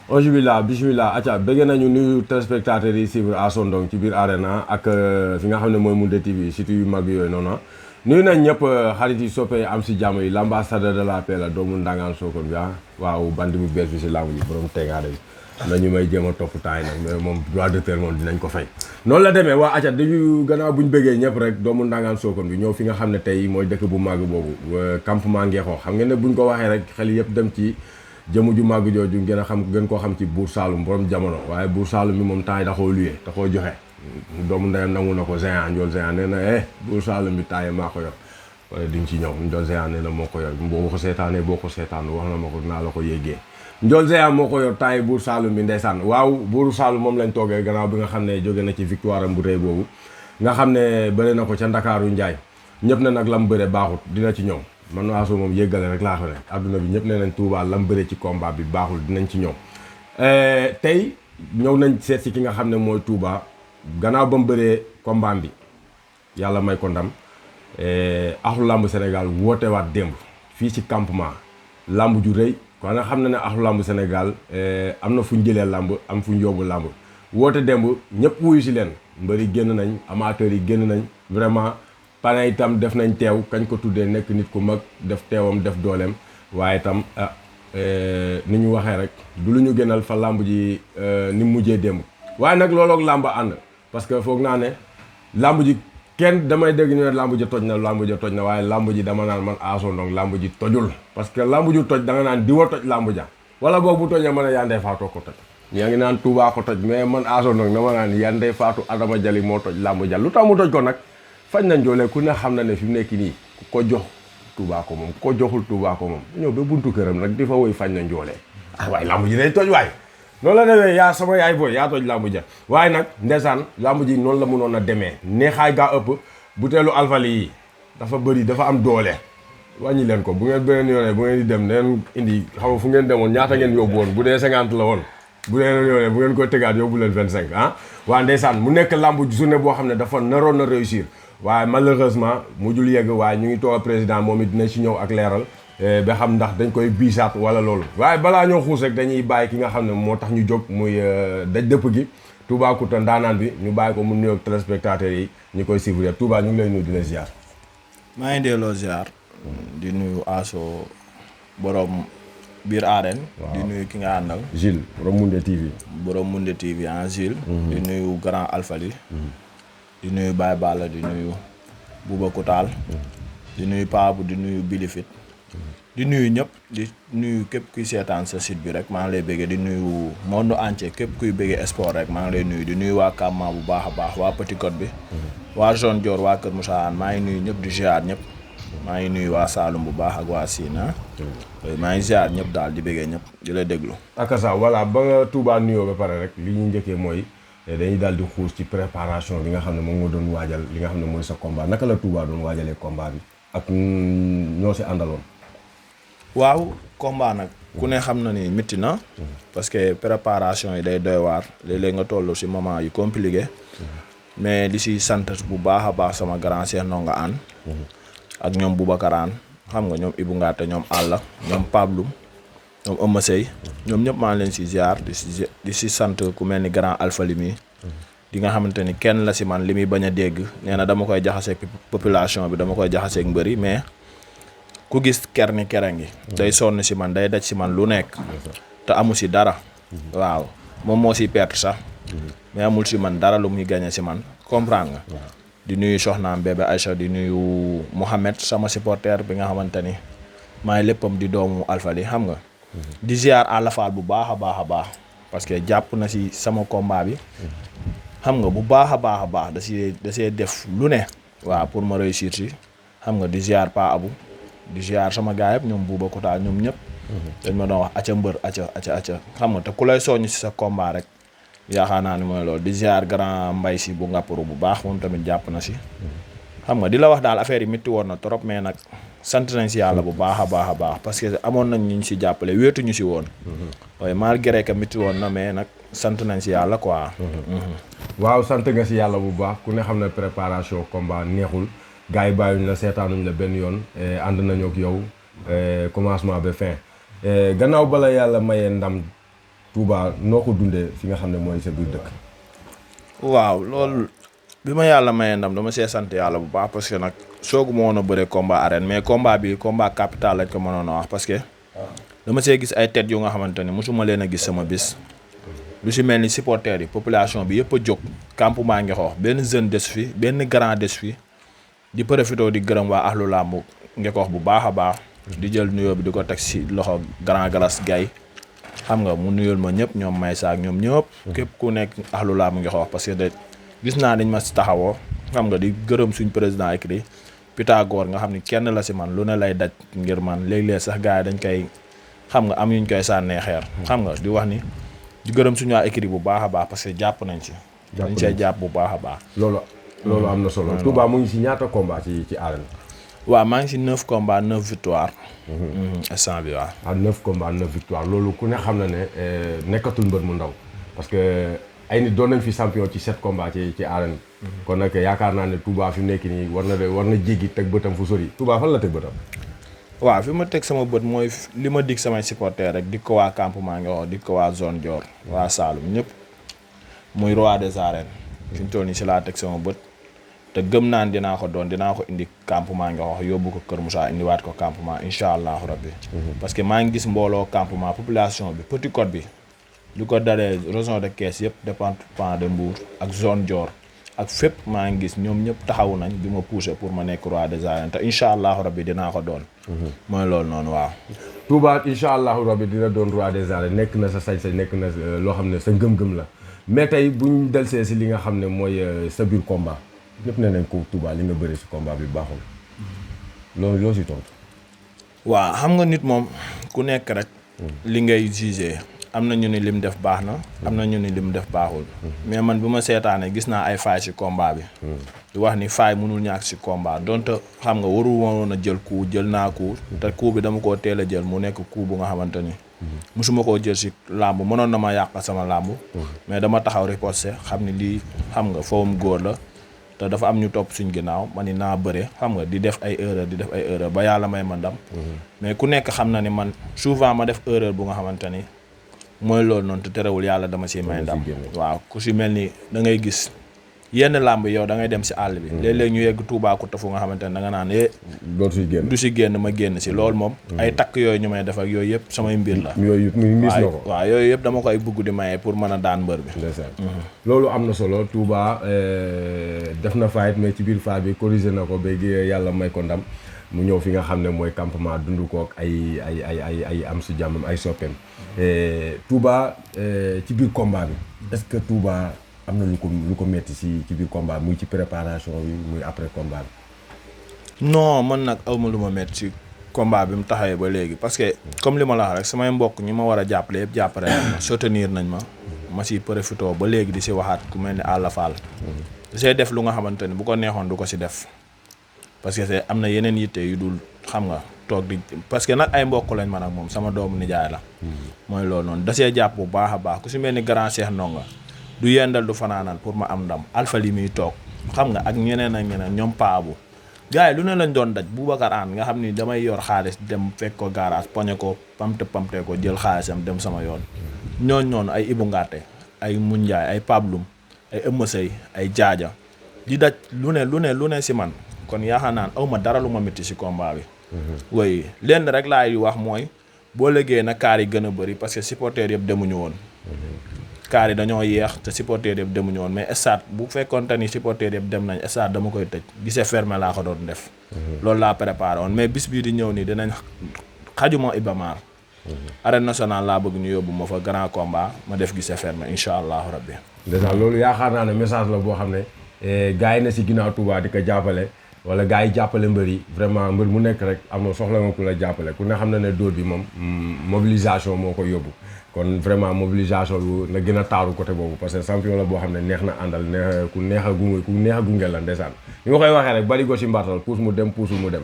Alhamdulillah bismillah acca bëgg nañu nuyu téléspectateurs yi suivre Asso Ndong ci biir Arena ak fi nga xam ne mooy Moundé TV surtout yu mag yooyu noonu nuyu nañ ñëpp xarit yi soppee am si jàmm yi l'ambassadeur de la paix la doomu Ndangaan Sokone bi waaw bandi bu bees bi si làmb ji borom tegaade bi nañu may jéem a topp temps yi nag mais moom droit d'auteur moom dinañ ko fay noonu la demee waa acca dañu gannaaw buñ bëggee ñëpp rek doomu Ndangaan Sokone bi ñëw fi nga xam ne tey mooy dëkk bu màgg boobu campement Ngexo xam ngeen ne buñ ko waxee rek xel yëpp dem ci jëmu ju màgg jooju gën koo xam ci buur Saalum borom jamono waaye buur Saalum mi moom temps yi da koo luyee da koo joxe doomu ndeyam nangu na ko Géant Ndiol Géant nee na buur Saalum bi temps yi maa ko yor wala diñ ci ñëw Ndiol Géant nee na moo ko yor boo ko seetaanee boo ko seetaan wax na ma ko naa la ko yéegee Ndiol Géant moo ko yor temps yi buur Saalum bi ndeysaan waaw buur Saalum moom lañ toogee gannaaw bi nga xam ne jóge na ci victoire am bu rëy boobu nga xam ne bëre na ko ca Ndakaaru Njaay ñëpp na nag lam bëre baaxut dina ci ñëw man Asso moom yëggale rek laa ko ne adduna bi ñëpp ne nañ Touba lam bëre ci combat bi baaxul dinañ ci ñëw tey ñëw nañ seet si ki nga xam ne mooy Touba gannaaw ba mu bëree combat bi yàlla may ko ndam axlu làmb Sénégal woote waat démb fii ci campement làmb ju rëy kon nga xam ne ne axlu làmb Sénégal am na fu ñu jëlee làmb am fu ñu yóbbu làmb woote démb ñëpp wuyu si leen mbëri génn nañ amateurs yi génn nañ vraiment pane itam def nañ teew kañ ko tuddee nekk nit ku mag def teewam def dooleem waaye itam ni ñu waxee rek du lu ñu gënal fa làmb ji ni mu mujjee démb waaye nag looloog làmb ànd parce que foog naa ne làmb ji kenn damay dégg ñu ne làmb ji toj na waaye làmb ji dama naan man Asso Ndong làmb ji tojul parce que làmb ju toj da nga naan diwa toj làmb ja wala boog bu tojee mën a Yandé Fatou ko toj yaa ngi naan Touba ko toj mais man Asso Ndong dama naan Yandé Fatou Adama Jali moo toj làmb ja lu tax mu toj ko nag fañ na njoolee ku ne xam na ne fi mu nekk nii ko jox Touba ko moom ko joxul Touba ko moom ñëw ba buntu këram nag di fa woy fañ na njoolee waaye làmb ji day toj waay noonu la demee yaa sama yaay booy yaa toj làmb ja waaye nag ndeysaan làmb ji noonu la mënoon a demee neexaay gaa ëpp buteelu alfali yi dafa bëri dafa am doole wàññi leen ko bu ngeen beneen yoonee bu ngeen di dem neen indi xam nga fu ngeen demoon ñaata ngeen yóbbu woon bu dee 50 la woon bu dee yoonee bu ngeen koy tegaat yóbbu leen 25 waa ndeysaan mu nekk làmb journée boo xam ne dafa naroon na réussir waaye malheureusement mujjul yegg waaye ñu ngi toog président moom it dina ci ñëw ak leeral ba xam ndax dañ koy biisaat wala loolu waaye balaa ñoo xuus rek dañuy bàyyi ki nga xam ne moo tax ñu jóg muy daj dëpp gi Toubacouta ndaanaan bi ñu bàyyi ko mu nuyoog téléspectateurs yi ñu koy suivre Touba ñu ngi lay nuyu di la ziar. maa ngi delloo ziar. di nuyu Asso borom biir arène. di nuyu ki nga àndal. Gilles borom Moundé TV. borom Moundé TV Gilles. di nuyu grand Alfali. di nuyu Baye Balla di nuyu Boubacar di nuyu Paabu di nuyu Bilifit di nuyu ñëpp di nuyu képp kuy seetaan sa site bi rek maa ngi lay bëggee di nuyu monde entier képp kuy bëggee sport rek maa ngi lay nuyu di nuyu waa Kamma bu baax a baax waa Petit Côte bi waa Zone Dior waa Kër Moussa maa ngi nuyu ñëpp di ziar ñëpp maa ngi nuyu waa Saloum bu baax ak waa Sina maa ngi ziar ñëpp daal di bëggee ñëpp di la déglu ak ça voilà ba nga Touba nuyoo ba pare rek li ñu njëkkee mooy dañuy daal di xuus ci préparation bi nga xam ne moom nga doon waajal li nga xam ne mooy sa combat naka la Touba doon waajalee combat bi ak ñoo si àndaloon. waaw combat nag ku ne xam na ni métti na parce que préparation yi day doy waar léeg-léeg nga toll si moment yu compliqué mais di si sant bu baax a baax sama grand Cheikh Ndonga Anne ak ñoom Boubacarane xam nga ñoom Ibou Ngate ñoom Alla ñoom Pabloum ñoom Eumeu Seye ñoom ñëpp maa ngi leen si ziar di si sant ku mel ni grand Alfali mi di nga xamante ni kenn la si man li muy bañ a dégg nee na dama koy jaxaseeg population bi dama koy jaxaseeg mbëri mais ku gis ker ni kera ngi day sonn si man day daj si man lu nekk te amu si dara waaw moom moo si perte sax mais amul si man dara lu muy gagné si man comprendre nga di nuyu soxnaam bébé Aïcha di nuyu Mohamed sama supporter bi nga xamante ni maay léppam di doomu Alfali xam nga di ziar Alla Fall bu baax a baax a baax parce que jàpp na si sama combat bi xam nga bu baax a baax da see def lu ne waaw pour ma réussir si xam nga di ziar Pa Abou di ziar sama gaay yëpp ñoom Boubacar ñoom ñëpp dañ ma doon wax acca mbër acca xam nga te ku lay soññ si sa combat rek yaakaar naa ni mooy loolu di ziar grand mbay si bu ngàppuru bu baax moom tamit jàpp na si xam nga di la wax daal affaire yi métti woon na trop mais nag sant nañ si yàlla bu baax a baax parce que amoon nañ ñu si jàppale wéetuñu si woon waaye malgré que métti woon na mais nag sant nañ si yàlla quoi waaw sant nga si yàlla bu baax ku ne xam ne préparation combat neexul gars yi bàyyuñ la seetaanuñ la benn yoon ànd nañu ak yow commencement ba fin gannaaw bala yàlla mayee ndam Touba noo ko dundee fi nga xam ne mooy sa biir dëkk. waaw loolu bi ma yàlla mayee ndam dama see sant yàlla bu baax parce que nag soogu ma woon a bëre combat arène mais combat bi combat capital lañ ko mënoon a wax parce que dama see gis ay tête yu nga xamante ni mosuma leen a gis sama bis. lu si mel ni supporters yi population bi yëpp a jóg campement Ngexoox benn jeune des fi benn grand des fi di profité di gërëm waa ahlu làmb Ngexoox bu baax a baax. di jël nuyoo bi di ko teg si loxo grand Galas Gaye xam nga mu nuyul ma ñëpp ñoom may saak ñoom ñëpp. képp ku nekk ahlu làmb Ngexoox parce que de gis naa dañ ma si taxawoo xam nga di gërëm suñ président écrit Pythagore nga xam ni kenn la si man lu ne lay daj ngir man léeg-léeg sax gars yi dañ koy xam nga am yuñ koy sànnee xeer. xam nga di wax ni di gërëm suñu waa écrit bu baax a baax parce que jàpp nañ ci. dañ see jàpp bu baax a baax. loolu am na solo. Touba mu ngi si ñaata combat ci arène. waaw maa ngi si 9 combats 9 victoires. instant bi waaw. 9 combats 9 victoires loolu ku ne xam na ne nekkatul mbër mu ndaw parce que ay nit doon nañ fi champion ci 7 combats ci arène. kon nag yaakaar naa ne Touba fi mu nekk nii war na jéggi teg bëtam fu sori. Touba fan la teg bëtam. waaw fi ma teg sama bët mooy li ma dig samay supporters rek di ko waa campement Ngexoox di ko waa zone Dior waa Saloum ñëpp muy roi des arènes fi mu toll nii si laa teg sama bët te gëm naan dinaa ko indi campement Ngexoox yóbbu ko Kër Moussa indiwaat ko campement incha allahu rabbi. parce que maa ngi gis mbooloo campement population bi Petite Côte bi lu ko dalee région de Thiès yëpp département de Mbour ak zone Dior ak fépp maa ngi gis ñoom ñëpp taxawu nañ di ma pousser pour ma nekk roi des arènes te incha allahu rabbi dinaa ko doon. mooy loolu noonu waaw. Touba incha allahu rabbi dina doon roi des arènes nekk na sa sañ-sañ nekk na loo xam ne sa ngëm-ngëm la mais tey buñ delsee si li nga xam ne mooy sa biir combat ñëpp ne nañ ko Touba li nga bëri si combat bi baaxul loolu loo si tontu. waaw xam nga nit moom ku nekk rek. li ngay jugé am na ñu ni lim def baax na. am na ñu ni lim def baaxul. mais man bi ma seetaanee gis naa ay faay si combat bi. di wax ni faay mënul ñàkk si combat donte xam nga waru woon a jël coup jël naa coup te coup bi dama koo teel a jël mu nekk coup bu nga xamante ni. musuma koo jël si làmb mënoon na ma yàq sama làmb. mais dama taxaw riposté xam ni lii xam nga fowum góor la. te dafa am ñu topp suñ ginnaaw ma ni naa bëre xam nga di def ay erreur ba yàlla may ma ndam. mais ku nekk xam na ni man souvent ma def erreur bu nga xamante ni mooy loolu noonu te terewul yàlla dama siy may ndam. waaw ku si mel ni da ngay gis yenn làmb yow da ngay dem si àll bi. léeg-léeg ñu yegg Toubacouta fu nga xamante ne da nga naan du si génn ma génn si loolu moom. ay takk yooyu ñu may def ak yooyu yëpp samay mbir la. yooyu miis na ko waaw yooyu yëpp dama koy bugg di maye pour mën a daan mbër bi. loolu am na solo Touba def na fight mais ci biir fight bi corrigé na ko ba yàlla may ko ndam mu ñëw fi nga xam ne mooy campement dund kook ay am si jàmmam ay soppeem Touba ci biir combat bi est-ce que Touba am na lu ko metti ci biir combat muy ci préparation bi muy après combat bi. non man nag awma lu ma metti ci combat bi mu taxawee ba léegi parce que comme li ma la wax rek samay mbokk ñi ma war a jàppale yëpp jàppale nañ ma soutenir nañ ma si profité ba léegi di si waxaat ku mel ni Alla Fall. da see def lu nga xamante ni bu ko neexoon du ko si def parce que am na yeneen yitte yu dul xam nga toog di parce que nag ay mbokk lañ man ak moom sama doomu nijaay la. mooy loolu noonu da see jàpp bu baax a baax ku si mel ni grand Cheikh Ndonga du yendal du fanaanal pour ma am ndam Alpha li muy toog xam nga ak ñeneen ak ñeneen ñoom paabu gars yi lu ne lañ doon daj Boubacar Anne nga xam ni damay yor xaalis dem fekk ko garage poñe ko pamte ko jël xaalisam dem sama yoon ñooñ noonu ay Ibou Ngate ay Munjaay ay Pablum ay Ëmmasey ay Jaaja di daj lu ne si man kon yaakaar naan aw ma dara lu ma métti si combat bi way lenn rek laay wax mooy boo léegee na kaar yi gën a bëri parce que supporters yëpp demuñu woon kaar yi dañoo yeex te supporters yëpp demuñu woon mais stade bu fekkoonte ni supporters yëpp dem nañ stade dama koy tëj gisee fermé laa ko doon def loolu laa préparé woon mais bis bii di ñëw nii dinañ xajuma Ibamar arène nationale laa bëgg ñu yóbbu ma fa grand combat ma def gisee fermé incha allahu rabbi déjà loolu yaakaar naa ne message la boo xam ne gars yi na si ginnaaw Touba di ko jàppale wala gars yi jàppale mbër yi vraiment mbër mu nekk rek am na soxla nga ku la jàppale ku ne xam na ne dóor bi moom mobilisation moo ko yóbbu kon vraiment mobilisation lu na gën a taaru côté boobu parce que champion la boo xam ne neex na àndal neex ku neex a gunge la ndeysaan ni ma koy waxee rek barigo si mbartal puus mu dem puusul mu dem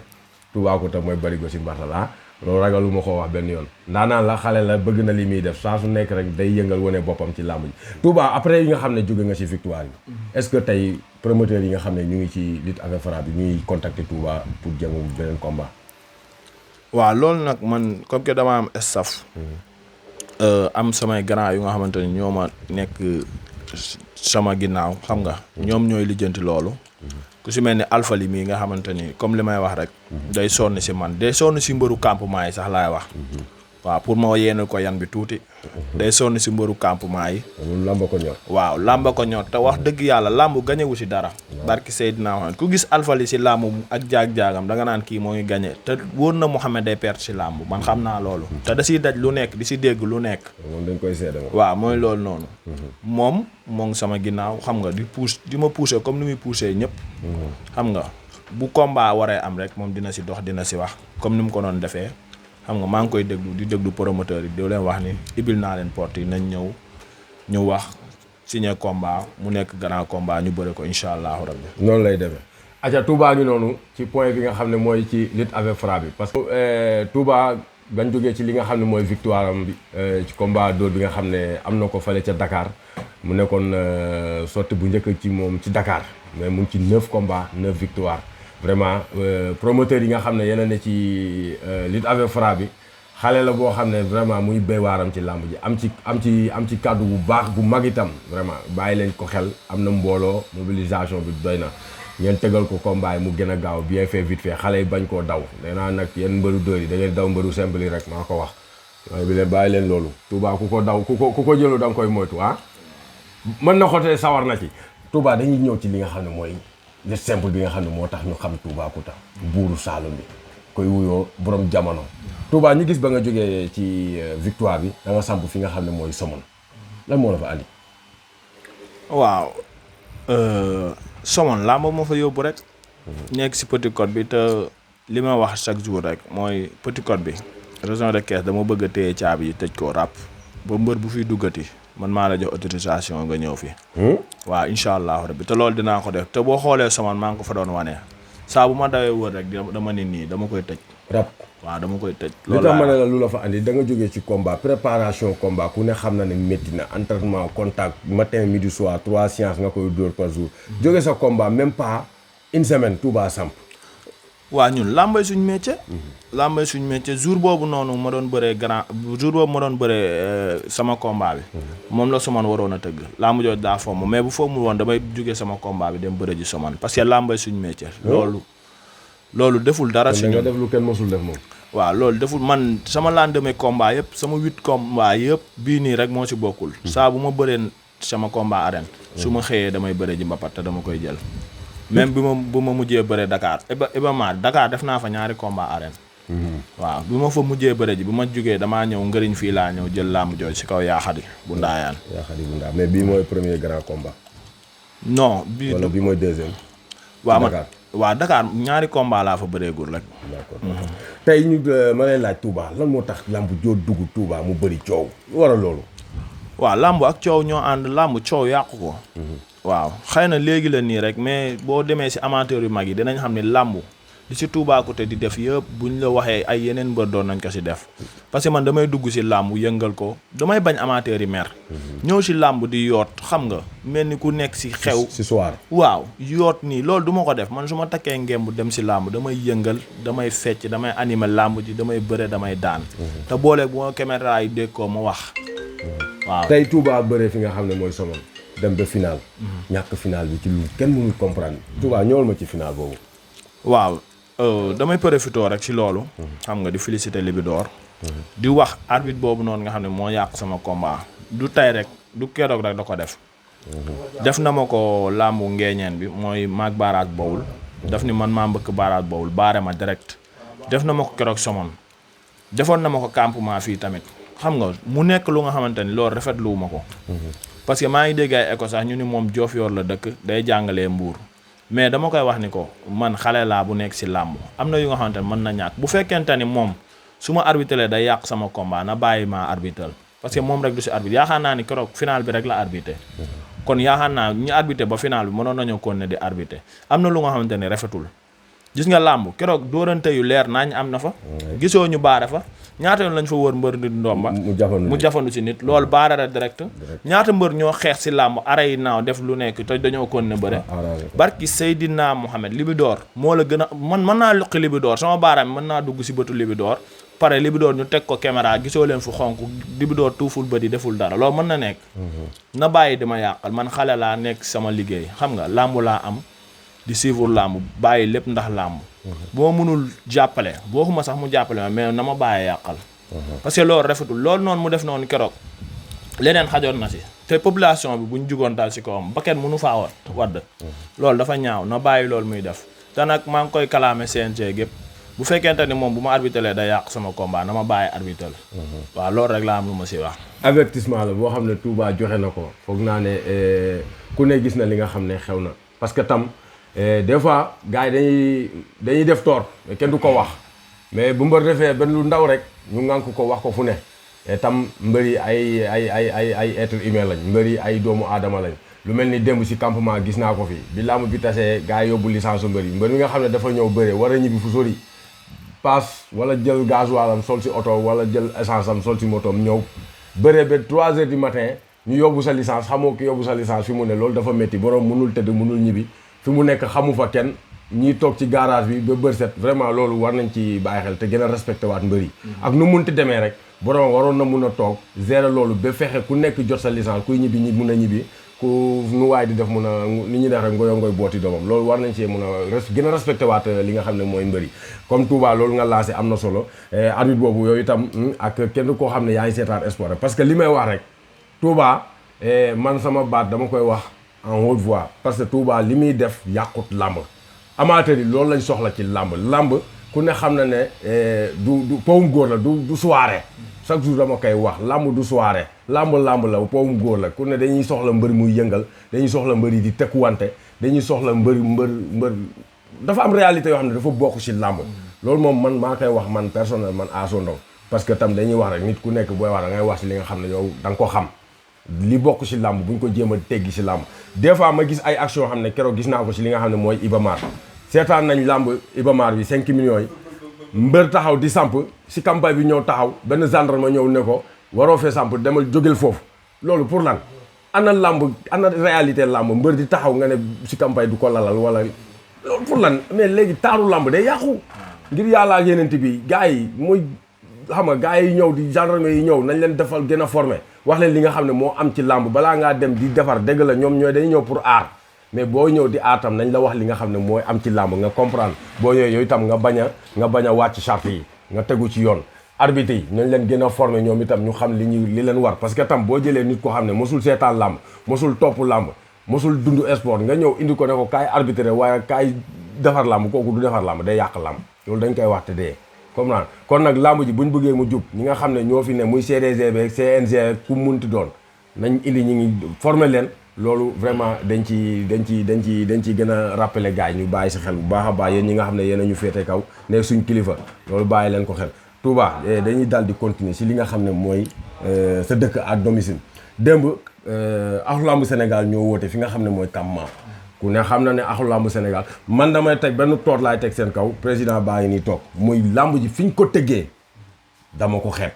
Toubacouta mooy barigo si mbartal ah loolu ragalu ma koo wax benn yoon ndaanaan la xale la bëgg na li muy def saa su nekk rek day yëngal wane boppam ci làmb ji Touba après yi nga xam ne jóge nga si victoire yi est-ce que tey promoteurs yi nga xam ne ñu ngi ci lutte avec frappe bi ñuy contacter Touba pour jëm beneen combat. waaw loolu nag man comme que dama am staff am samay grand yu nga xamante ni ñoo ma nekk sama ginnaaw xam nga ñoom ñooy lijjanti loolu ku si mel ni Alpha li mii nga xamante ni comme li may wax rek day sonn si man day sonn si mbëru campement yi sax laay wax waaw pour ma yéenal ko yan bi tuuti day sonn si mbëru campement yi lamba ko ñor waaw lamba ko ñor te wax dëgg yàlla lamb gañewu si dara barki Seydina Muhammad ku gis Alpha li si lamb ak jaag-jaagam da nga naan kii moo ngi gañe te wóor na Mouhamed day perte si lamb man xam naa loolu te da siy daj lu nekk di si dégg lu nekk moom dañ koy seede waaw mooy loolu noonu moom moo ngi sama ginnaaw xam nga di ma poussé comme ni muy poussé ñëpp xam nga bu combat waree am rek moom dina si dox dina si wax comme ni mu ko doon defee xam nga maa ngi koy déglu di déglu promoteur yi di leen wax ni ibil naa leen porte yi nañ ñu wax signé combat mu nekk grand combat ñu bëre ko incha allahu rabbi noonu lay demee aca Touba ngi noonu ci point bi nga xam ne mooy ci lutte avec frappe bi parce que Touba bañ jógee ci li nga xam ne mooy victoire am bi ci combat d'or bi nga xam ne am na ko fale ca Dakar mu nekkoon sortie bu njëkk ci moom ci Dakar mais mu ngi ci 9 combats 9 victoires vraiment promoteur yi nga xam ne yéen a ne ci lutte avec frappe bi xale la boo xam ne vraiment muy béy waaram ci làmb ji am ci kàddu bu baax bu mag itam vraiment bàyyi leen ko xel am na mbooloo mobilisation bi doy na ngeen tegal ko combat yi mu gën a gaaw bien fait vite fait xale yi bañ koo daw nee naa nag yéen mbëru dóor yi da ngeen daw mbëru simple yi rek maa ko wax waaye bi leen bàyyi leen loolu Touba ku ko daw ku ko jëlu da nga koy moytu mën na xotee sawar na ci Touba dañuy ñëw ci li nga xam ne mooy le simple bi nga xam ne moo tax ñu xam Toubacouta buuru Saalum bi koy wuyoo borom jamono Touba ñu gis ba nga jógee ci victoire bi da nga samp fi nga xam ne mooy Somone lan moo la fa andi waaw Somone làmb moo fa yóbbu rek nekk si Petite Côte bi te li ma wax chaque jour rek mooy Petite Côte bi région de Thiès dama bëgg a téye caabi yi tëj ko ràpp ba mbër bu fiy duggati man maa la jox autorisation nga ñëw fi waaw incha allahu rabbi te loolu dinaa ko def te boo xoolee Somone maa ngi ko fa doon wane saa bu ma dawee wër rek dama nit nii dama koy tëj ràpp waaw dama koy tëj lu tax ma ne la lu la fa andi da nga jógee ci combat préparation combat ku ne xam na ne métti na entraînement contact matin midi soir 3 séances nga koy dóor par jour jóge sa combat même pas une semaine Touba samp waa ñun làmbay suñ métier làmbay suñ métier jour boobu noonu ma doon bëree jour boobu ma doon bëree sama combat bi moom la Somone waroon a tëgg làmb jooju daa fomm mais bu fommul woon damay jógee sama combat bi dem bëre ji Somone parce que làmbay suñ métier loolu deful dara si nga def lu kenn mosul def moom waaw loolu deful man sama lendemain combat yëpp sama 8 combat yëpp bii nii rek moo si bokkul saa bu ma bëree sama combat arène su ma xëyee damay bëre ji mbapat te dama koy jël même bu ma mujjee bëre Dakar Iba Mar Dakar def naa fa ñaari combat arène waaw bi ma fa mujjee bëre ji bu ma jógee damaa ñëw ngëriñ fii laa ñëw jël làmb jooju si kaw yaaxadi bu ndaayaan mais bii mooy premier grand combat non bii wala bii mooy deuxième waaw Dakar ñaari combat laa fa bëreegul rek d'accord tey ñu ma lay laaj Touba lan moo tax làmb joo dugg Touba mu bëri coow lu war a loolu waaw làmb ak coow ñoo ànd làmb coow yàqu ko waaw xëy na léegi la nii rek mais boo demee si amateur yu mag yi dinañ xam ne làmb li si Toubacouta di def yëpp buñ la waxee ay yeneen mbër doon nañ ko si def parce que man damay dugg si làmb yëngal ko damay bañ amateur yi mer ñëw si làmb di yoot xam nga mel ni ku nekk si xew si soir waaw yoot nii loolu du ma ko def man su ma takkee ngemb dem si làmb damay yëngal damay fecc damay animer làmb ji damay bëre damay daan te booleeg bu ma caméra yi dégg ko ma wax waaw tey Touba bëree fi nga xam ne mooy Somone dem ba final ñàkk final bi ci lu kenn mënul comprendre Touba ñëwal ma ci final boobu waaw damay profité rek ci loolu xam nga di féliciter Libidor di wax arbitre boobu noonu nga xam ne moo yàq sama combat du tey rek du keroog rek da ko def na ma ko làmbu ngeeñeen bi mooy maag baaraaj bawul daf ni man maa mbëkk baaraaj bawul baare ma direct def na ma ko keroog Somone defoon na ma ko campement fii tamit xam nga mu nekk lu nga xamante ni loolu rafetluwu ma ko parce que maa ngi dégg ay écho sax ñu ni moom Diofior la dëkk day jàngalee Mbuur mais dama koy wax ni ko man xale laa bu nekk si làmb am na yu nga xamante ne mën na ñàkk bu fekkente ni moom su ma arbitré day yàq sama combat na bàyyi maa arbitral parce que moom rek du si arbitre yaakaar naa ni keroog final bi rek la arbitré kon yaakaar naa ñu arbitré ba final bi mënoon nañoo kon ne di arbitré am na lu nga xamante ne rafetul gis nga làmb keroog dóorante yu leer nañ am na fa gisoo ñu baare fa ñaata yoon lañ fa wër mbër di ndomba mu jafandu si nit loolu baarara direct ñaata mbër ñoo xeex si làmb ara yi naaw def lu nekk te dañoo kon ne bëre barki Seydina Mohamed Libidor moo la gën a man mën naa luqi Libidor sama baaraam mën naa dugg si bëtu Libidor pare Libidor ñu teg ko caméra gisoo leen fu xonk Libidor tuuful bët yi deful dara loolu mën na nekk na bàyyi dama yàqal man xale laa nekk sama liggéey xam nga làmb laa am di suivre làmb bàyyi lépp ndax làmb boo mënul jàppale boo xuma sax mu jàppale ma mais na ma bàyyi yàqal parce que loolu rafetul loolu noonu mu def noonu keroog leneen xajoon na si te population bi buñ jugoon daal si kawam ba kenn mënu faa wadd loolu dafa ñaaw na bàyyi loolu muy def te nag maa ngi koy kalaame CNG gépp bu fekkente ni moom bu ma arbitré da yàq sama combat na ma bàyyi arbitre waaw loolu rek laa am lu ma si wax avertissement la boo xam ne Touba joxe na ko foog naa ne ku ne gis na li nga xam ne xew na parce que tam des fois gars yi dañuy def tort mais kenn du ko wax mais bu mbër defee benn lu ndaw rek ñu ngànk ko wax ko fu ne tam mbër yi ay être humain lañ mbër yi ay doomu aadama lañ lu mel ni démb si campement gis naa ko fi bi làmb bi tasee gars yi yóbbu licence mbër yi mbër mi nga xam ne dafa ñëw bëre war a ñibbi fu sori paas wala jël gasoilam sol si oto wala jël essence am sol si motoom ñëw bëre ba 3 heures du matin ñu yóbbu sa licence xamoo ki yóbbu sa licence fi mu ne loolu dafa métti borom mënul tëdd mënul ñibbi fi mu nekk xamu fa kenn ñiy toog ci garage bi ba bër set vraiment loolu war nañ ci bàyyi xel te gën a respecté waat mbër yi ak nu munti demee rek borom waroon na mun a toog gérer loolu ba fexe ku nekk jot sa licence kuy ñibbi ñi mun a ñibbi ku nu waay di def mun a ni ñuy def rek ngoyoo ngoy booti doomam loolu war nañ cee mun a gën a respecté waat li nga xam ne mooy mbër yi comme Touba loolu nga lancé am na solo arbitre boobu yooyu itam ak kenn koo xam ne yaa ngi seetaan sport parce que li may wax rek Touba man sama baat dama koy wax en haute voix parce que Touba li muy def yàqut làmb amateur yi loolu lañ soxla ci làmb ku ne xam na ne du powum góor la du soirée chaque jour dama koy wax làmb du soirée làmb la powum góor la ku ne dañuy soxla mbër muy yëngal dañuy soxla mbër yi di tekkuwante dañuy soxla mbër dafa am réalité yoo xam ne dafa bokk ci làmb loolu moom man maa koy wax man personnel man Asso Ndong parce que tam dañuy wax rek nit ku nekk booy wax da ngay wax ci li nga xam ne yow da nga ko xam li bokk ci làmb buñ ko jéem a teggi ci làmb des fois ma gis ay action xam ne keroog gis naa ko ci li nga xam ne mooy Ibamar seetaan nañ làmb Ibamar bi 5 millions yi mbër taxaw di samp ci campagne bi ñëw taxaw benn gendarme ñëw ne ko waroo fee samp demal jógel foofu loolu pour lan ana làmb ana réalité làmb mbër di taxaw nga ne ci campagne du ko lalal wala loolu pour lan mais léegi taaru làmb day yàqu ngir yàlla ak yeneen bi gars yi mooy xam nga gars yi ñëw di gendarme yi ñëw nañ leen defal gën a formé wax leen li nga xam ne moo am ci làmb balaa ngaa dem di defar dëgg la ñoom ñooy dañuy ñëw pour aar mais boo ñëw di aar tam nañ la wax li nga xam ne mooy am ci làmb nga comprendre boo ñëwee yooyu tam nga bañ a wàcc charte yi nga tegu ci yoon arbitre yi nañ leen gën a formé ñoom itam ñu xam li leen war parce que tam boo jëlee nit ko xam ne mosul seetaan làmb mosul topp làmb mosul dund sport nga ñëw indi ko ne ko kaay arbitré waaye kaay defar làmb kooku du defar làmb day yàq làmb loolu dañ koy wax te dee comprendre kon nag làmb ji buñ bëggee mu jub ñi nga xam ne ñoo fi ne muy CDG beeg CNG ku munti doon nañ indi ñi ngi formé leen loolu vraiment dañ ci gën a rappeler gars yi ñu bàyyi si xel bu baax a baax yéen ñi nga xam ne yéen a ñu féete kaw ne suñ kilifa loolu bàyyi leen ko xel Touba dañuy daal di continuer si li nga xam ne mooy sa dëkk ak domicile démb axlu làmb Sénégal ñoo woote fi nga xam ne mooy campement ku ne xam na ne axlu làmb Sénégal man damay teg benn toor laay teg seen kaw président baa ngi nii toog muy làmb ji fi ñu ko tëggee dama ko xeeb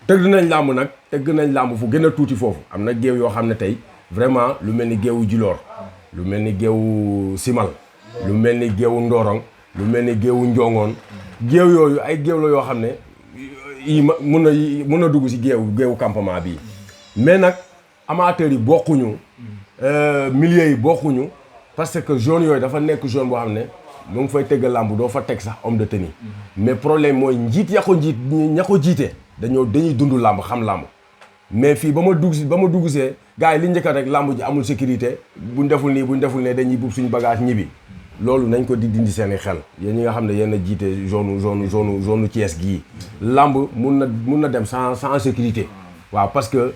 tëgg nañ làmb nag tëgg nañ làmb fu gën a tuuti foofu am na géew yoo xam ne tey vraiment lu mel ni géewu Djilor lu mel ni géewu Simal lu mel ni géewu Ndorong lu mel ni géewu Njongoon géew yooyu ay géew la yoo xam ne yi mun na dugg si géewu campement bii mais nag amateurs yi bokkuñu milieu yi bokkuñu parce que zone yooyu dafa nekk zone boo xam ne mu ngi fay tëgg làmb doo fa teg sax homme de tenue mais problème mooy ña ko jiite dañuy dund làmb xam làmb mais fii ba ma dugg see gars yi li njëkk rek làmb ji amul sécurité buñ deful ne dañuy buub suñu bagage ñibbi loolu nañ ko di dindi seen i xel yéen ñi nga xam ne yéen a jiite zone Thiès gii làmb mun na dem sans sécurité waaw parce que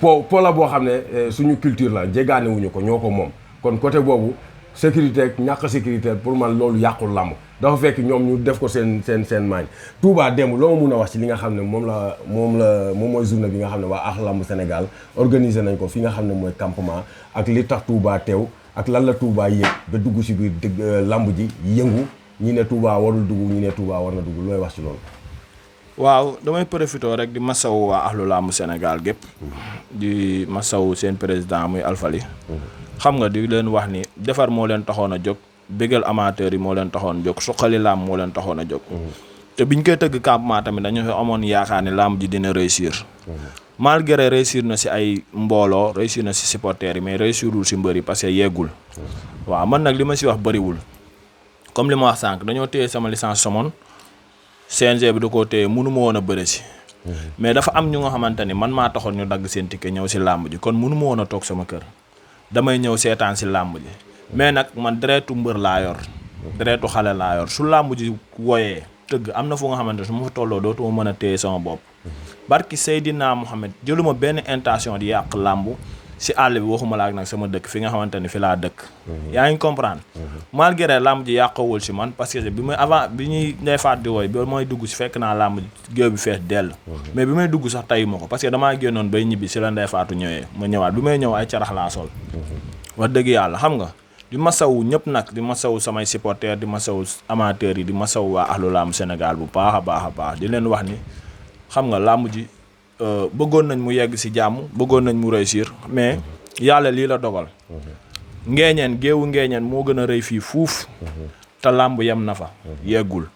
po la boo xam ne suñu culture la jégaane wuñu ko ñoo ko moom kon côté boobu sécurité ak ñàkk sécurité pour man loolu yàqul làmb dafa fekk ñoom ñu def ko seen maañ Touba démb loo ma mun a wax ci li nga xam ne moom mooy journée bi nga xam ne waa Axlu Làmb Sénégal organisé nañ ko fi nga xam ne mooy campement ak li tax Touba teew ak lan la Touba yëg ba dugg ci biir làmb ji yëngu ñi ne Touba warul dugg ñi ne Touba war na dugg looy wax ci loolu. waaw damay profité rek di masawu waa Axlu Làmb Sénégal gépp di masawu seen président muy Alfali xam nga di leen wax ni defar moo leen taxoon a jóg bégal amateur yi moo leen taxoon jóg suqali làmb moo leen taxoon a jóg te biñ koy tëgg campement tamit dañu fi amoon yaakaar ni làmb ji dina réussir malgré réussir na si ay mbooloo réussir na si supporters yi mais réussirul si mbër yi parce que yeggul waaw man nag li ma si wax bëriwul comme li ma wax sànq dañoo téye sama licence somon CNG bi da koo téye mënu ma woon a bëre si mais dafa am ñu nga xamante ni man maa taxoon ñu dagg seen ticket ñëw si làmb ji kon mënu ma woon a toog sama kër damay ñëw seetaan si làmb ji mais nag man deretu mbër laa yor deretu xale laa yor su làmb ji woyee tëgg am na fu nga xamante su ma fa tolloo dootuma mën a téye sama bopp barki Seydina Mohamed jëluma benn intention di yàq làmb si àll bi waxuma la ak nag sama dëkk fi nga xamante ni fi laa dëkk yaa ngi comprendre malgré làmb ji yàqowul si man parce que bi may avant bi ñuy Ndeye Fatou di woy bi mooy dugg si fekk naa làmb géew bi fees dell mais bi may dugg sax tayu ma ko parce que damaa génnoon bay ñibbi si la Ndeye Fatou ñëwee ma ñëwaat bi may ñëw ay carax laa sol wax dëgg yàlla xam nga di masawu ñëpp nag di masawu samay supporters di masawu amateurs yi di masawu waa ahlu làmb Sénégal bu baax a baax a baax di leen wax ni xam nga làmb ji bëggoon nañ mu yegg si jàmm bëggoon nañ mu réussir mais yàlla lii la dogal ngeeñeen géewu ngeeñeen moo gën a rëy fii fuuf te làmb yem na fa yeggul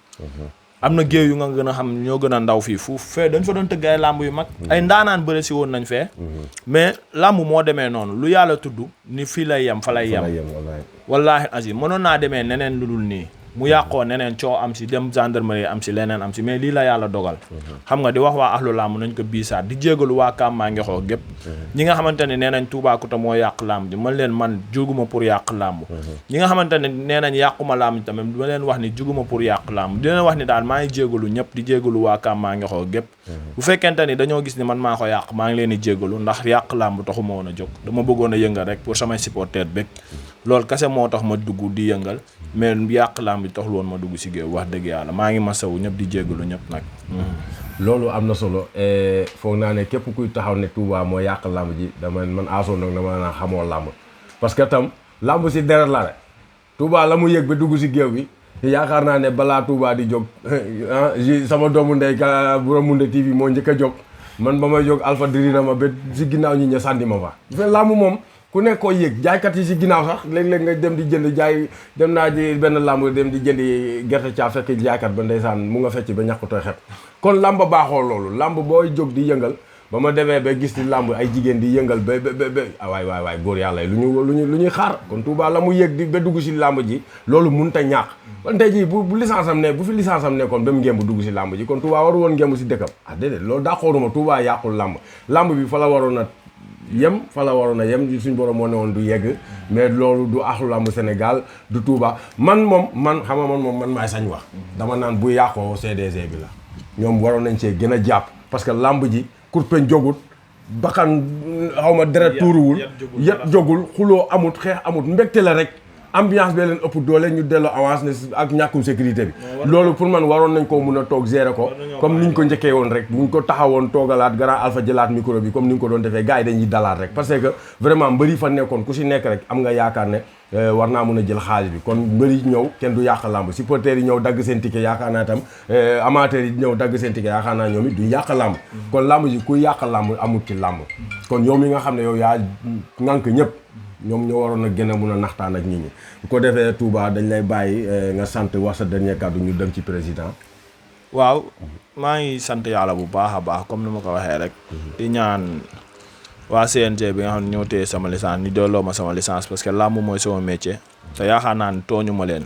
am na géew yu nga gën a xam ñoo gën a ndaw fii fuuf fee dañ fa doon tëgg ay làmb yu mag ay ndaanaan bëre si woon nañ fee mais làmb moo demee noonu lu yàlla tudd ni fii lay yem fa lay yem wallaahi azim mënoon naa demee neneen lu dul nii mu yàqoo neneen coow am si dem gendarmerie am si leneen am si mais lii la yàlla dogal xam nga di wax waa ahlu làmb nañ ko biisaat di jégalu waa Kàmmaa Ngexoo gépp ñi nga xamante ne nee nañ Toubacouta moo yàq làmb ji man leen man jóguma pour yàq làmb ñi nga xamante ne nee nañ yàquma làmb ji tamit ma leen wax ni jóguma pour yàq làmb di leen wax ni daal maa ngi jégalu ñëpp di jégalu waa Kàmmaa Ngexoo gépp bu fekkente ni dañoo gis ni man maa ko yàq maa ngi leen di jégalu ndax yàq làmb taxuma woon a jóg dama bëggoon a yëngal rek pour samay supporter bég loolu kese moo tax ma dugg di yëngal mais yàq làmb ji taxul woon ma dugg si géew wax dëgg yàlla maa ngi masawu ñëpp di jégalu ñëpp nag. loolu am na solo foog naa ne képp kuy taxaw ne Touba moo yàq làmb ji dama man Asso Ndong dama naa xamoo làmb parce que tam làmb si deret la rek Touba la mu yëg ba dugg si géew bi yaakaar naa ne balaa Touba di jóg sama doomu ndey ka Borom Moundé TV moo njëkk a jóg man ba may jóg Alpha diri na ma ba si ginnaaw ñi ña sànni ma fa. bu fekkee làmb moom. ku nekk koo yëg jaaykat yi si ginnaaw sax léeg-léeg nga dem di jënd jaay dem naa ji benn làmb dem di jëndi gerte caaf fekk jaaykat ba ndeysaan mu nga fecc ba ñàkk tooy xet kon làmb baaxoo loolu làmb booy jóg di yëngal ba ma demee ba gis ni làmb ay jigéen di yëngal ba waay góor yàlla lu ñuy xaar kon Touba la mu yëg di ba dugg si làmb ji loolu mënut a ñàkk kon tey jii bu licence am ne bu fi licence am nekkoon ba mu ngémb dugg si làmb ji kon Touba waru woon ngémb si dëkkam déedéet loolu daa xooruma Touba yàqul làmb bi fa la waroon a yem fa la waroon a yem suñ borom moo ne woon du yegg mais loolu du ahlu làmb Sénégal du Touba man xam nga man maay sañ wax dama naan bu yàqoo CDG bi la ñoom waroon nañ see gën a jàpp parce que làmb ji kurpeñ jogut bakkan xaw ma deret tuuruwul yet jogul xuloo amut xeex amut mbégte la rek ambiance bee leen ëpp doole ñu delloo avance ne ak ñàkkum sécurité bi loolu pour man waroon nañ koo mun a toog gérer ko comme niñ ko njëkkee woon rek buñ ko taxawoon toogalaat grand Alpha jëlaat micro bi comme ni ñu ko doon defee gars yi dañuy dalaat rek parce que vraiment mbëri fa nekkoon ku si nekk rek am nga yaakaar ne war naa mun a jël xaalis bi kon mbëri ñëw kenn du yàq làmb supporters yi ñëw dagg seen ticket yaakaar naa itam amateurs yi ñëw dagg seen ticket yaakaar naa ñoom it du yàq làmb kon làmb ji ku yàq làmb amut ci làmb kon yow mi nga xam ne yow yaa ŋànk ñëpp ñoom ñoo waroon a gën a mun a naxtaan ak nit ñi bu ko defee Touba dañ lay bàyyi nga sant wax sa dernier kàddu ñu dem ci président. waaw maa ngi sant yàlla bu baax a baax comme ni ma ko waxee rek. di ñaan waa CNG bi nga xam ne ñoo téye sama licence ñu delloo ma sama licence parce que làmb mooy sama métier. te yaakaar naa ne tooñu ma leen.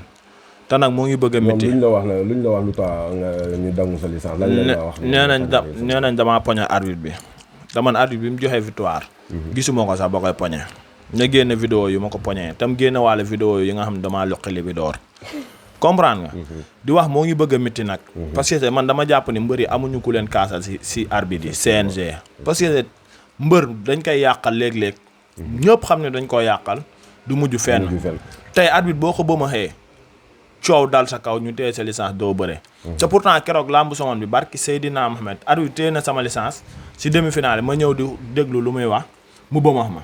te nag moo ngi bëgg a métti luñ la wax lu tax nga ñu dangu sa licence. lañ la wax nee nañ damaa poñe arbitre bi. te man arbitre bi mu joxee victoire. gisuma ko sax ba koy poñe. na génn vidéo yu ma ko poñee tam génn waale vidéo yi nga xam ne damaa loqali bi door comprendre nga di wax moo ngi bëgg a métti nag parce que man dama jàpp ni mbër yi amuñu ku leen kaasal si arbitre yi CNG parce que mbër dañ koy yàqal léeg-léeg ñëpp xam ne dañ koo yàqal du mujj fenn tey arbitre boo ko ba ma xëyee coow dal sa kaw ñu téye sa licence doo bëre te pourtant keroog lambu somon bi barki Seydina Mohamed arbitre téye na sama licence si demi-finale ma ñëw di déglu lu muy wax mu ba ma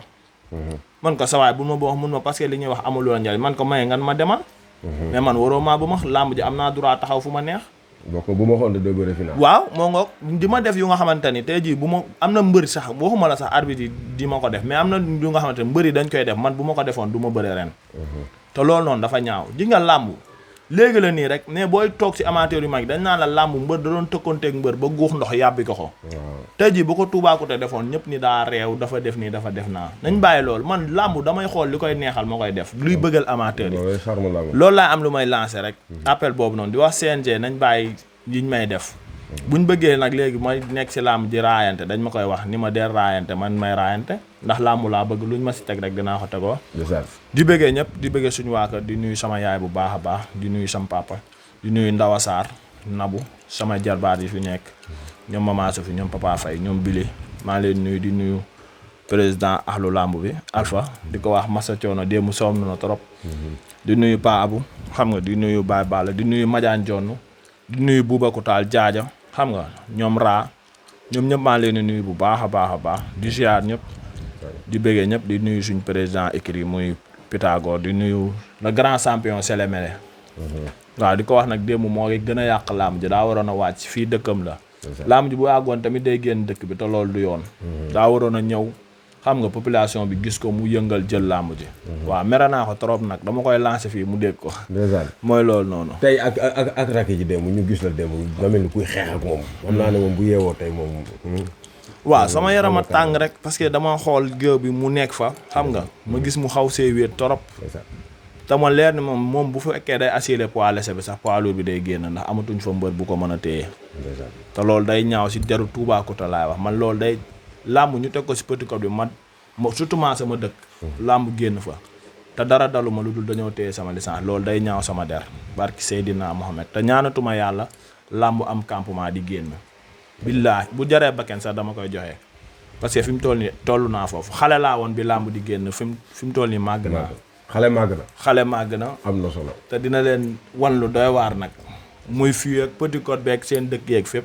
man ko sawaay bu ma boo wax mun ma parce que li ñuy wax amul woon njariñ man ko maye ngan ma demal mais man waroo maa bu ma làmb ji am naa droit taxaw fu ma neex boo ko bu ma xoon de doo bëre final waaw moo ngoog di ma def yu nga xamante ni tey jii bu ma am na mbëri sax waxuma la sax arbitre yi di ma ko def mais am na yu nga xamante ni mbëri dañ koy def man bu ma ko defoon du ma bëre ren te loolu noonu dafa ñaaw ji nga làmb léegi la nii rek mais booy toog si amateur yu mag dañ naan la làmb mbër da doon tëkkonteeg mbër ba guux ndox yàbbi ko tey jii bu ko Toubacouta defoon ñëpp ni daa réew dafa def nii dafa def naa nañ bàyyi loolu man làmb damay xool li koy neexal ma koy def luy bëggal amateur yi loolu laa am lu may lancer rek appel boobu noonu di wax CNG nañ bàyyi yiñ may def buñ bëggee nag léegi may nekk si làmb di raayante dañ ma koy wax ni ma deel raayante man may raayante ndax làmb laa bëgg luñ ma si teg rek dinaa ko tegoo di bëggee ñëpp di bëggee suñu waa kër di nuyu sama yaay bu baax a baax di nuyu sama papa di nuyu Ndawa Sarr Nabu sama jarbaat yi fi nekk ñoom Mama Sofi ñoom Papa Faye ñoom Billy maa leen nuyu di nuyu président ahlu làmb bi Alpha di ko wax Massa Thiono démb soom na trop di nuyu Pa Abu xam nga di nuyu Baye Balla di nuyu Madiane Jonn di nuyu Boubacar Tall Jaaja xam nga ñoom raa ñoom ñëpp maa leen di nuyu bu baax a baax di ziar ñëpp di bëggee ñëpp di nuyu suñ président écrit muy Pythagore di nuyu le grand champion Sélémélé waaw di ko wax nag démb moo gën a yàq làmb ji daa waroon a wàcc fii dëkkam la làmb ji bu àggoon tamit day génn dëkk bi te loolu du yoon daa waroon a ñëw xam nga population bi gis ko mu yëngal jël làmb ji waaw mere naa ko trop nag dama koy lancer fii mu dégg ko mooy loolu noonu tey ak rakk ji démb ñu gis la démb nga mel ni kuy xeex ak moom xam naa ne moom bu yeewoo tey moom waaw sama yaram a tàng rek parce que dama xool géew bi mu nekk fa xam nga ma gis mu xaw see wéet trop te ma leer ni moom bu fekkee day assurer poids léger bi sax poids lourd bi day génn ndax amatuñ fa mbër bu ko mën a téye te loolu day ñaaw si deru Toubacouta laay wax man loolu day làmb ñu teg ko si petit code bi man surtout ma sama dëkk làmb génn fa te dara dalu ma lu dul dañoo téye sama licence loolu day ñaaw sama der barki Seydina Mohamed te ñaanatuma yàlla làmb am campement di génn billaahi bu jaree bakken sax dama koy joxe parce que fi mu toll nii toll naa foofu xale laa woon bi làmb di génn fi mu toll nii màgg naa xale màgg na am na solo te dina leen wan lu doy waar nag muy fii ak petit code beeg seen dëkk yeeg fépp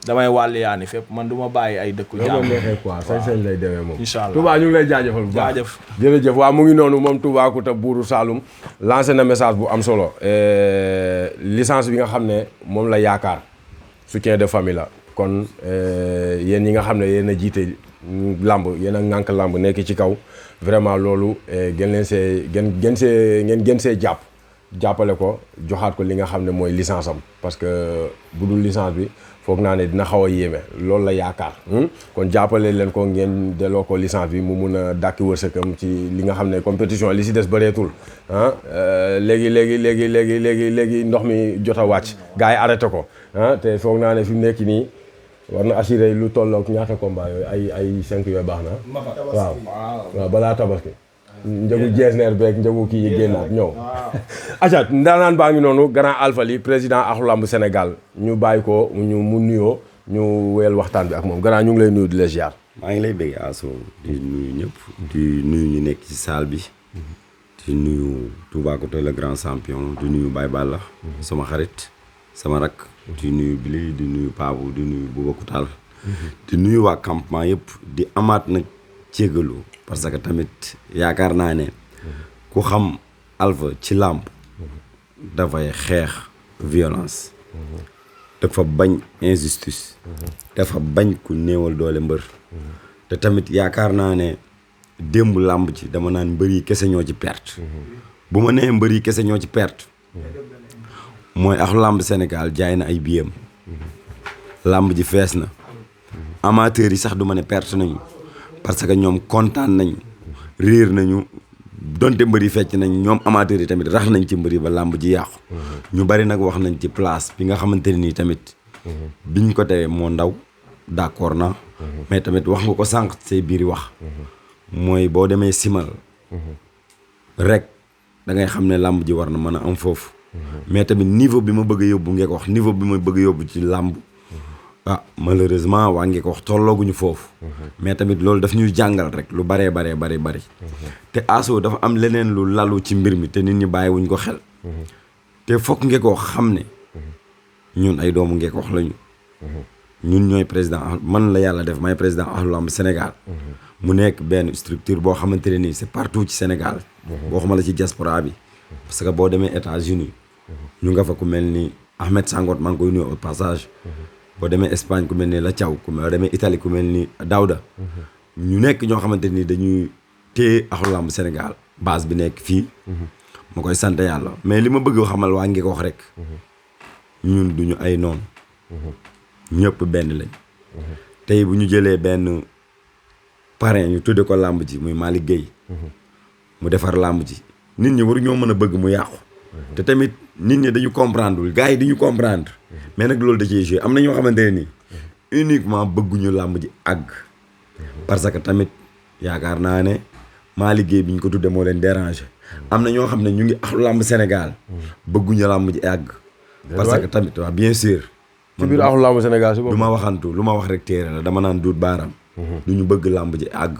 damay wàlli yaani fépp man du ma bàyyi ay dëkku jàmm quoi sañ lay demee moom incha allah Touba ñu ngi lay jaajëfal bu baax jërëjëf waaw mu ngi noonu moom Toubacouta buuru Saloum lancé na message bu am solo licence bi nga xam ne moom la yaakaar soutien de famille la kon yéen ñi nga xam ne yéen a jiite làmb yéen a ŋànk làmb nekk ci kaw vraiment loolu ngeen gën see jàppale ko joxaat ko li nga xam ne mooy licence am parce que bu dul licence bi foog naa ne dina xaw a yéeme loolu la yaakaar kon jàppale leen ko ngeen delloo ko licence bi mu mun a dàkki wërsëgam ci li nga xam ne compétition li si des bëreetul léegi ndox mi jot a wàcc gars yi arrêté ko te foog naa ne fi mu nekk nii war na assuré lu tollook ñaata combat yooyu ay 5 yooyu baax na waaw balaa tabaski njëgu jeesneer beeg njëgu kii yi génnaat ñëw aca ndaanaan baa ngi noonu grand Alpha Ly président Ahlu Lamb Sénégal ñu bàyyi ko mu nuyoo ñu wéyal waxtaan bi ak moom grand ñu ngi lay nuyu di la ziar. maa ngi lay bëgg Asso di nuyu ñëpp di nuyu ñu nekk ci salle bi di nuyu Toubacouta le grand champion di nuyu Baye Balla sama xarit sama rak di nuyu Billy di nuyu Pabou di nuyu Boubacar Tall di nuyu waa campement yëpp di amaat nag cégalu parce que tamit yaakaar naa ne ku xam Alpha ci làmb dafay xeex violence dafa bañ injustice dafa bañ ku néewal doole mbër te tamit yaakaar naa ne démb làmb ci dama naan mbër yi kese ñoo ci perte bu ma nee mbër yi kese ñoo ci perte mooy Ahlu Lamb Sénégal jaay na ay biyam làmb ji fees na amateurs yi sax du ma ne perte nañu parce que ñoom kontaan nañu réer nañu donte mbëri fecc nañ ñoom amateurs yi tamit rax nañ ci mbëri ba làmb ji yàqu ñu bari nag wax nañ ci place bi nga xamante ne nii tamit biñ ko tewee moo ndaw d'accord na mais tamit wax nga ko sànq say biiri wax mooy boo demee simal rek da ngay xam ne làmb ji war na mën a am foofu mais tamit niveau bi ma bëgg a yóbbu ngeen ko wax niveau bi ma bëgg a yóbbu ci làmb malheureusement waa ngi ko wax tollooguñu foofu mais tamit loolu daf ñuy jàngal rek lu bari te Asso dafa am leneen lu lalu ci mbir mi te nit ñi bàyyiwuñ ko xel te fokk ngeen ko xam ne ñun ay doomu ngeen ko wax lañu ñun ñooy président man la yàlla def may président Ahlu Lamb Sénégal mu nekk benn structure boo xamante ne nii c'est partout ci Sénégal boo xama la ci diaspora bi parce que boo demee États-Unis ñu nga fa ku mel ni Ahmed Sangot maa ngi koy nuyu au passage boo demee Espagne ku mel ni La Thiaw boo demee Italie ku mel ni Daouda ñu nekk ñoo xamante ni dañuy téye Ahlu Lamb Sénégal base bi nekk fii ma koy sant yàlla mais li ma bëgg xamal waa ngi ko wax rek ñun duñu ay noon ñëpp benn lañ tey bu ñu jëlee benn parrain ñu tudde ko làmb ji muy Malick Gueye mu defar làmb ji nit ñi waru ñoo mën a bëgg mu yàqu te tamit nit ñi dañu comprendre wul gars yi dañu comprendre mais nag loolu da ciy joué am na ñoo xamante ne nii uniquement bëgguñu làmb ji àgg parce que tamit yaakaar naa ne Malick Gueye bi ñu ko tudde moo leen déranger am na ñoo xam ne ñu ngi axlu làmb Sénégal bëgguñu làmb ji àgg parce que tamit waaw bien sûr ci biir axlu làmb Sénégal si lu ma waxantu lu ma wax rek téere la dama naan duut baaraam du ñu bëgg làmb ji àgg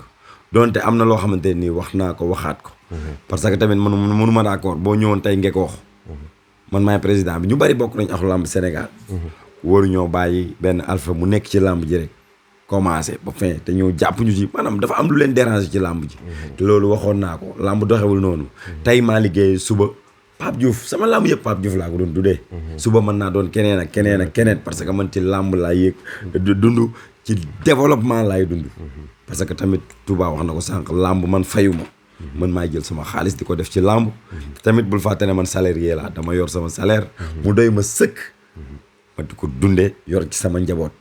donte am na loo xamante nii wax naa ko waxaat ko parce que tamit mënu ma d'accord boo ñëwoon tey Ngekoox man maay président bi ñu bari bokk nañ axlu làmb Sénégal waru ñoo bàyyi benn Alpha mu nekk ci làmb ji rek commencé ba fin te ñëw jàpp ñu ci maanaam dafa am lu leen déranger ci làmb ji te loolu waxoon naa ko làmb doxewul noonu tey maa liggéey suba Pape Diouf sama làmb yëpp Pape Diouf laa ko doon tuddee suba mën naa doon keneen ak keneen ak keneen parce que man ci làmb laa yëg dund ci développement laay dund parce que tamit Touba wax na ko sànq làmb man fayuma man maa jël sama xaalis di ko def ci làmb tamit bul fàtte ne man salarié laa dama yor sama salaire mu doy ma sëkk ma di ko dundee yor ci sama njaboot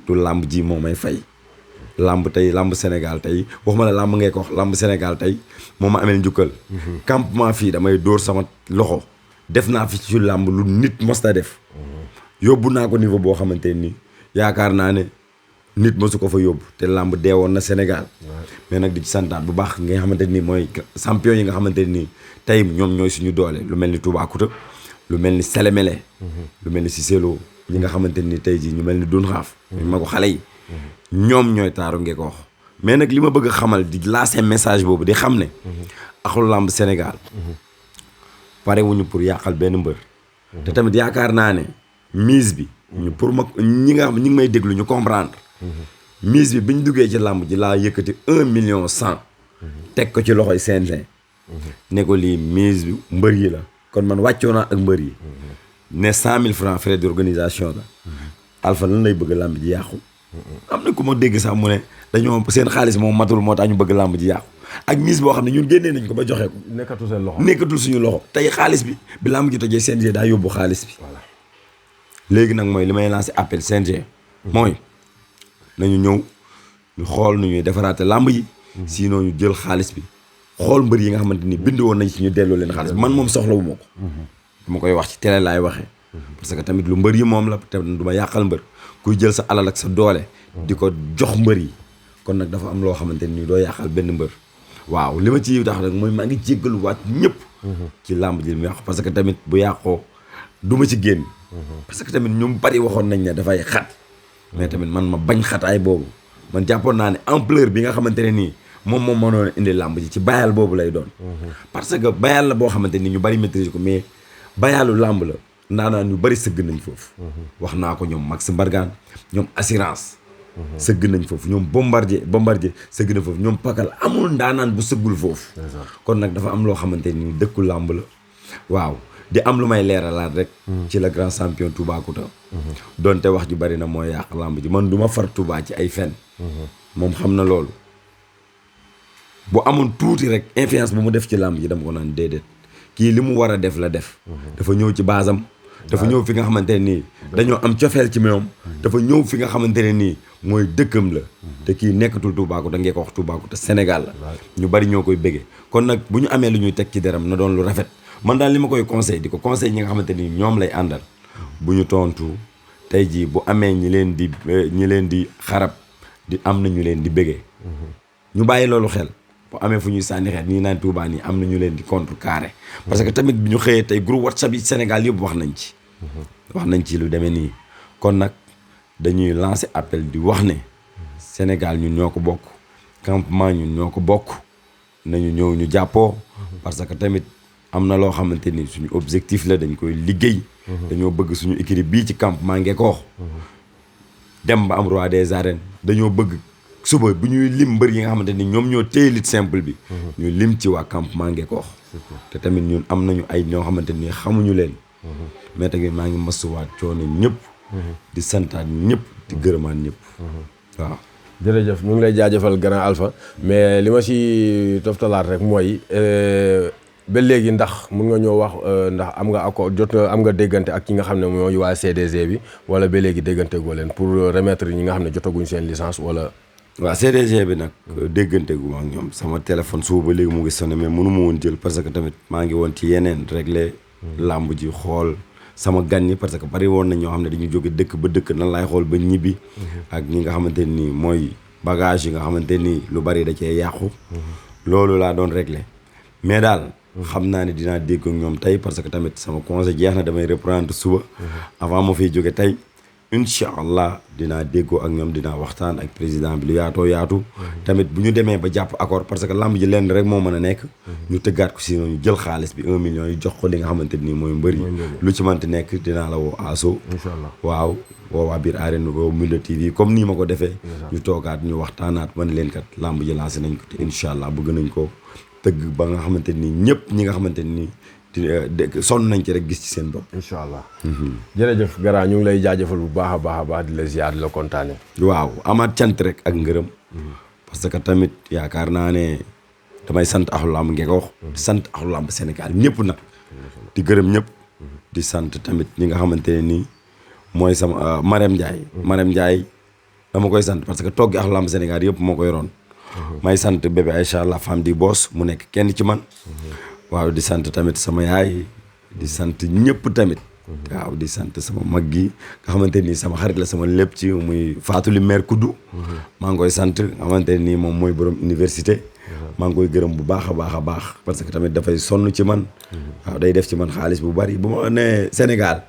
du làmb ji moo may fay làmb tey làmb Sénégal tey waxuma la làmb ngay ko wax làmb Sénégal tey moo ma amee njukkal campement fii damay dóor sama loxo def naa fi ci làmb lu nit mosta def yóbbu naa ko niveau boo xamante nii yaakaar naa ne nit mosu ko fa yóbbu te làmb deewoon na Sénégal mais nag di ci santaat bu baax nga xamante nii mooy champion yi nga xamante nii tey ñoom ñooy suñu doole lu mel ni Toubacouta lu mel ni Sélémélé lu mel ni Cissé Lo ñi nga xamante ni tey jii ñu mel ni Dun Xaaf ñu ma ko xale yi ñoom ñooy taaru Ngekoox mais nag li ma bëgg a xamal di lancer message boobu di xam ne axlu làmb Sénégal pare wuñu pour yàqal benn mbër te tamit yaakaar naa ne mise bi ñu pour ma ñi nga xam ñi ngi may déglu ñu comprendre mise bi biñ duggee ci làmb ji laa yëkkati 1,100,000 teg ko ci loxoy CNG ne ko lii mise bi mbër yi la kon man wàccoo naa ak mbër yi ne 100,000 francs frais d'organisation la Alpha lan lay bëgg làmb ji yàqu am na ku ma dégg sax mu ne dañoo seen xaalis moom matul moo tax ñu bëgg làmb ji yàqu ak mise boo xam ne ñun génnee nañ ko ba joxe ko nekkatul seen loxo nekkatul suñu loxo tey xaalis bi làmb ji tojee CNG daa yóbbu xaalis bi léegi nag mooy li may lancer appel CNG mooy nañu ñëw ñu xool nu ñuy defaraate làmb yi sinon ñu jël xaalis bi xool mbër yi nga xamante ni bind woon nañ ci ñu delloo leen xaalis bi man moom soxlawu ma ko dama koy wax ci télé laay waxee parce que tamit lu mbër yi moom la te du ma yàqal mbër kuy jël sa alal ak sa doole di ko jox mbër yi kon nag dafa am loo xamante ni doo yàqal benn mbër waaw li ma ci tax nag mooy maa ngi jéggaluwaat ñëpp ci làmb ji mu yàqu parce que tamit bu yàqoo du ma ci génn parce que tamit ñu bari waxoon nañ ne dafay xat mais tamit man ma bañ xataay boobu man jàppoon naa ne ampleur bi nga xamante ne nii moom mënoon indi làmb ji ci bayal boobu lay doon parce que bayal la boo xamante ni ñu bari maîtrise ko mais bayalu làmb la ndaanaan ñu bari sëgg nañ foofu wax naa ko ñoom Max Mbargane ñoom assurance sëgg nañ foofu ñoom bombardier sëgg nañ foofu ñoom pakal amul ndaanaan bu sëggul foofu kon nag dafa am loo xamante ni dëkku làmb la waaw di am lu may leeralaat rek ci la grand champion Toubacouta donte wax ji bari na mooy yàq làmb ji man du ma far Touba ci ay fen moom xam na loolu bu amoon tuuti rek influence bu mu def ci làmb ji dama ko naan déedéet kii li mu war a def la def dafa ñëw ci baasam dafa ñëw fi nga xamante ne nii dañoo am cofeel ci moom dafa ñëw fi nga xamante ne nii mooy dëkkam la te kii nekkatul Toubacouta ngeen ko wax Toubacouta Sénégal la ñu bari ñoo koy bëggee kon nag bu ñu amee lu ñuy teg ci deram na doon lu rafet man daal li ma koy conseil di ko conseil ñi nga xamante ni ñoom lay àndal bu ñu tontu tey jii bu amee ñi leen di xarab di am na ñu leen di bëggee ñu bàyyi loolu xel bu amee fu ñuy sànni xeet nii naan Touba nii am na ñu leen di contrecarrer parce que tamit bi ñu xëyee tey groupe WhatsApp yi Sénégal yëpp wax nañ ci lu demee nii kon nag dañuy lancer appel di wax ne Sénégal ñun ñoo ko bokk campement ñun ñoo ko bokk nañu ñëw ñu jàppoo parce que tamit am na loo xamante ni suñu objectif la dañ koy liggéey dañoo bëgg suñu équipe bii ci campement Ngekoox dem ba am roi des arènes dañoo bëgg suba bu ñuy lim mbër yi nga xamante ni ñoom ñoo téye lutte simple bi ñu lim ci waa campement Ngekoox te tamit ñun am nañu ay ñoo xamante ni xamuñu leen mais tamit maa ngi masuwaat coono ñëpp di santaat ñëpp di gërëmaat ñëpp waaw jërëjëf ñu ngi lay jaajëfal grand Alpha mais li ma si toftalaat rek mooy ba léegi ndax mun nga ñoo wax ndax am nga accord am nga déggante ak ki nga xam ne mooy waa CDG bi wala ba léegi déggante goo leen pour remettre ñi nga xam ne jotaguñ seen licence wala. waaw CDG bi nag déggante gu ma ak ñoom sama téléphone suba ba léegi mu ngi sonné mais mënu ma woon jël parce que tamit maa ngi woon ci yeneen réglé làmb ji xool sama gan ñi parce que bari woon na ñoo xam ne dañu jóge dëkk ba dëkk nan laay xool ba ñibbi ak ñi nga xamante nii mooy bagage yi nga xamante nii lu bari da cee yàqu loolu laa doon réglé mais daal xam naa ne dinaa dégg ak ñoom tey parce que tamit sama congé jeex na damay reprendre suba avant ma fiy jóge tey incha allah dinaa déggoo ak ñoom dinaa waxtaan ak président bi lu yaatoo yaatu tamit bu ñu demee ba jàpp accord parce que lamb ji lenn rek moo mën a nekk ñu tëggaat ko sinon ñu jël xaalis bi 1 million yi jox ko li nga xamante nii mooy mbër yi lu ci mënti nekk dinaa la woo aso waaw woo waa biir arène woo Moundé TV comme nii ma ko defee ñu toogaat ñu waxtaanaat man leen kat lamb ji lancé nañ ko te incha allah bëgg nañ ko tëgg ba nga xamante nii ñëpp ñi nga xamante nii sonn nañ ci rek gis ci seen bopp. incha allah. jërëjëf Gara ñu ngi lay jaajëfal bu baax a baax di la ziar di la kontaane. waaw amaat cant rek ak ngërëm. parce que tamit yaakaar naa ne damay sant axlu làmb ngeen ko wax. di sant axlu làmb Sénégal ñëpp nag. di gërëm ñëpp. di sant tamit ñi nga xamante ne nii mooy sama Marème Ndiaye. Marème Ndiaye dama koy sant parce que toggi axlu làmb Sénégal yëpp moo koy ron. may sant bébé Aïcha la femme du boss mu nekk kenn ci man. waaw di sant tamit sama yaay di sant ñëpp tamit waaw di sant sama mag gi nga xamante nii sama xarit la sama lépp ci muy Fatou li maire Kuddu maa ngi koy sant nga xamante nii moom mooy borom université maa ngi koy gërëm bu baax a baax parce que tamit dafay sonn ci man waaw day def ci man xaalis bu bari bu ma nee Sénégal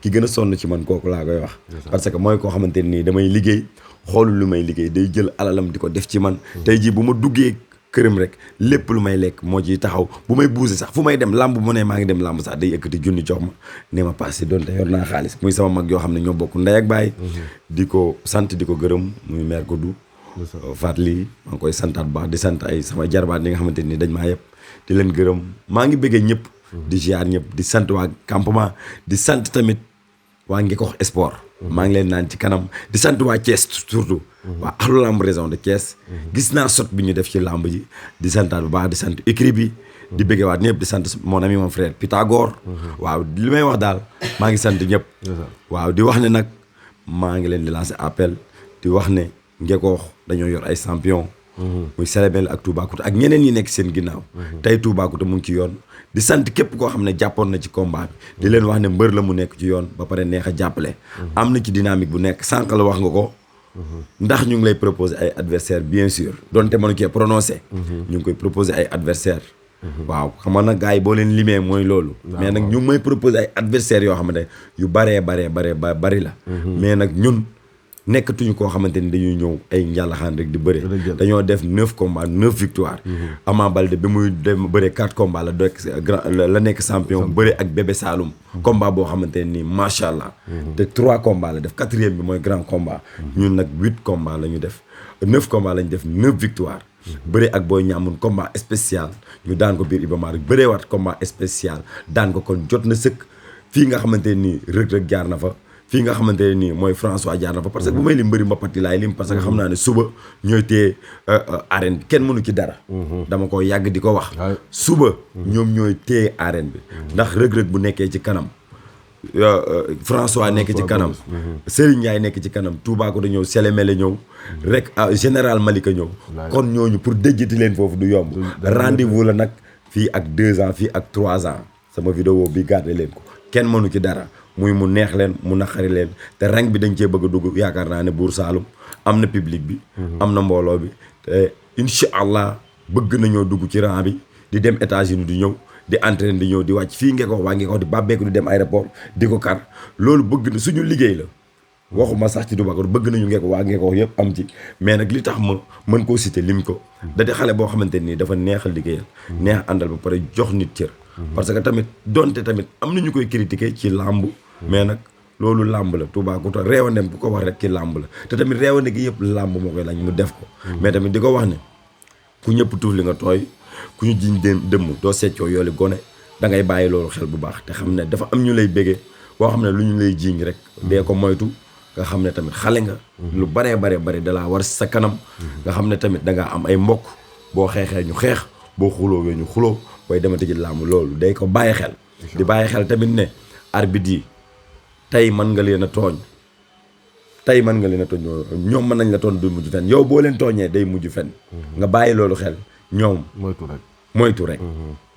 ki gën a sonn ci man kooku laa koy wax parce que mooy koo xamante nii damay liggéey xoolul lu may liggéey day jël alalam di ko def ci man tey jii bu ma duggee këram rek lépp lu may lekk moo ciy taxaw bu may buuse sax fu may dem làmb mu ne maa ngi dem làmb sax day yëkkati junni jox ma ne ma passé doonte yor naa xaalis muy sama mag yoo xam ne ñoo bokk ndey ak baay di ko sant di ko gërëm muy maire ko du faat lii maa ngi koy santaat bu baax di sant ay sama jarbaat yi nga xamante ni dañ maa yëpp di leen gërëm maa ngi bëggee ñëpp di ziar ñëpp di sant waa campement di sant tamit waa Ngeko sport maa ngi leen naan ci kanam di sant waa Thiès surtout waa axlu lamb région de Thiès gis naa sot bi ñu def ci lamb ji di santaat bu baax di sant écrit bi di bëggee waat ñëpp di sant mon ami mon frère Pythagore waaw li may wax daal maa ngi sant ñëpp waaw di wax ne nag maa ngi leen di lancer appel di wax ne Ngeko dañoo yor ay champion muy Selebel ak Toubacouta ak ñeneen ñi nekk seen ginnaaw tey Toubacouta mu ngi ci yoon di sant képp koo xam ne jàppoon na ci combat bi di leen wax ne mbër la mu nekk ci yoon ba pare neex a jàppale am na ci dynamique bu nekk sànq la wax nga ko ndax ñu ngi lay proposer ay adversaire bien sûr donte mënu cee prononcé ñu ngi koy proposer ay adversaire waaw xam nga nag gars yi boo leen limee mooy loolu mais nag ñu ngi may proposer ay adversaires yoo xamante yu bari la mais nag ñun nekkatuñu koo xamante ni dañuy ñëw ay njàllaxaan rek di bëre dañoo def 9 combats 9 victoires Ama Baldé bi muy dem bëre 4 combats la nekk champion bëre ak Bébé Saloum combat boo xamante nii macha allah te 3 combats la def 4e bi mooy grand combat ñun nag 8 combats la ñu def 9 combats la ñu def 9 victoires bëre ak Boy Niang combat spécial ñu daan ko biir Iba Mar bëree waat combat spécial daan ko kon jot na sëkk fii nga xamante nii Reug jaar na fa fii nga xamante ne nii mooy François jaar na fa parce que bu may lim mbëri mbapat yi laay lim parce que xam naa ne suba ñooy téye arène bi kenn mënu ci dara dama ko yàgg di ko wax suba ñoom ñooy téye arène bi ndax rëg-rëg bu nekkee ci kanam François nekk ci kanam Serigne Ndiaye nekk ci kanam Toubacouta ñëw Sélémélé ñëw rek général Malika ñëw kon ñooñu pour déjjati leen foofu du yomb rendez-vous la nag fii ak 2 ans fii ak 3 ans sama vidéo bi gardé leen ko kenn mënu ci dara muy mu neex leen mu naqari leen te rang bi dañ cee bëgg a dugg yaakaar naa ne Buur Saalum am na public bi am na mbooloo bi te incha allah bëgg nañoo dugg ci rang bi di dem États-Unis di ñëw di entraîner di ñëw di wàcc fii Ngeko waa Ngeko di bàbbeeku di dem aéroport di ko kar loolu bëgg na suñu liggéey la waxuma sax ci Toubacouta bëgg nañu Ngeko waa Ngeko yëpp am ci mais nag li tax ma mën koo citer lim ko da di xale boo xamante nii dafa neexal liggéeyal neex àndal ba pare jox nit cër parce que tamit donte tamit am na ñu koy critiquer ci làmb mais nag loolu làmb la Toubacouta réewandem bu ko wax rek ci làmb la te tamit réewande gi yëpp làmb moo koy laaj mu def ko mais tamit di ko wax ne ku ñëpp tuuf li nga tooy ku ñu jiñ dëmm doo seccoo yooli gone da ngay bàyyi loolu xel bu baax te xam ne dafa am ñu lay béggee boo xam ne lu ñu lay jiiñ rek dee ko moytu nga xam ne tamit xale nga lu baree dalaa war sa kanam nga xam ne tamit dangaa am ay mbokk boo xeexee ñu xeex boo xuloowee ñu xuloo booy demati ci làmb loolu day ko bàyyi xel di bàyyi xel tamit ne arbitre yi tey mën nga leen a tooñ ñoom mën nañ la tooñ du mujj fen yow boo leen tooñee day mujj fen nga bàyyi loolu xel ñoom moytu rek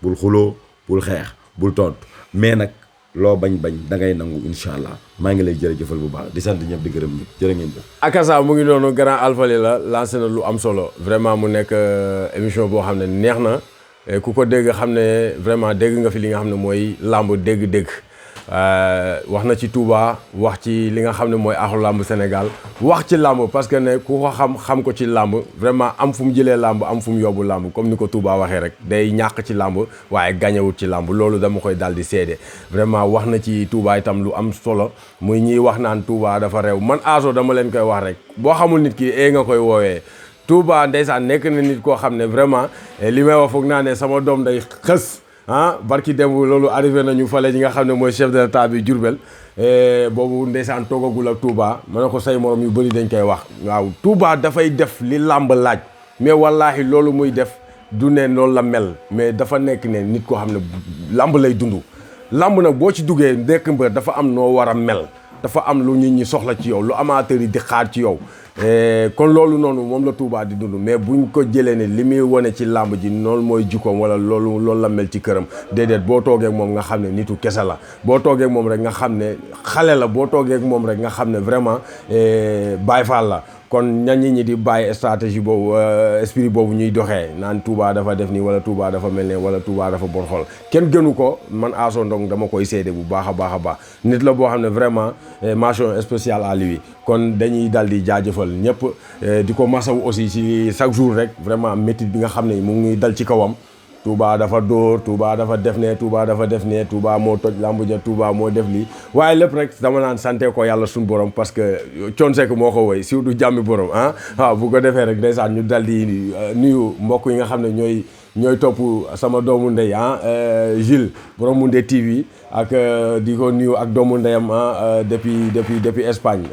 bul xuloo bul xeex bul tontu mais nag loo bañ da ngay nangu incha allah maa ngi lay jërëjëfal bu baax di sant ñëpp di gërëm ñëpp jërë ngeen jëf. Akassa mu ngi noonu grand Alpha Ly la lancé na lu am solo vraiment mu nekk émission boo xam ne neex na ku ko dégg xam ne vraiment dégg nga fi li nga xam ne mooy làmb dégg-dégg wax na ci Touba wax ci li nga xam ne mooy axlu làmb Sénégal wax ci làmb parce que ne ku ko xam ko ci làmb vraiment am fu mu jëlee làmb am fu mu yóbbu làmb comme ni ko Touba waxee rek day ñàkk ci làmb waaye gañewut ci làmb loolu dama koy daal di seede vraiment wax na ci Touba itam lu am solo muy ñiy wax naan Touba dafa réew man Azo dama leen koy wax rek boo xamul nit ki nga koy woowee Touba ndeysaan nekk na nit koo xam ne vraiment li may wax foog naa ne sama doom day xës barki démb loolu arrivé nañu fale ñi nga xam ne mooy chef de l'état bi Diourbel boobu ndeysaan toogagul ak Touba ma ne ko say morom yu bëri dañ koy wax waaw Touba dafay def li làmb laaj mais wallaahi loolu muy def du ne loolu la mel mais dafa nekk ne nit koo xam ne làmb lay dund làmb nag boo ci duggee nekk mbër dafa am noo war a mel dafa am lu nit ñi soxla ci yow lu amateur yi di xaar ci yow kon loolu noonu moom la Touba di dund mais buñ ko jëlee ne li muy wane ci làmb ji noonu mooy jikkoom wala loolu la mel ci këram déedéet boo toogee ak moom nga xam ne nitu kese la boo toogee ak moom rek nga xam ne xale la boo toogee ak moom rek nga xam ne vraiment Baye Fall la kon ñañi ñi di bàyyi stratégie boobu esprit boobu ñuy doxee naan Touba dafa def nii wala Touba dafa mel ne wala Touba dafa bon xol kenn gënu ko man Azo Ndong dama koy seede bu baax a baax nit la boo xam ne vraiment mention spéciale à lui kon dañuy dal di jaajëfal ñëpp di ko masawu aussi ci chaque jour rek vraiment métit bi nga xam ne mu ngi dal ci kawam Touba dafa dóor Touba dafa def ne Touba dafa def ne Touba moo toj lambu ja Touba moo def lii waaye lépp rek dama naan sante ko yàlla suñu borom parce que Thione Seck moo ko woy siw du jàmmi borom waaw bu ko defee rek ndeysaan ñu dal di nuyu mbokk yi nga xam ne ñooy topp sama doomu ndey Gilles borom Moundé TV ak di ko nuyu ak doomu ndeyam depuis Espagne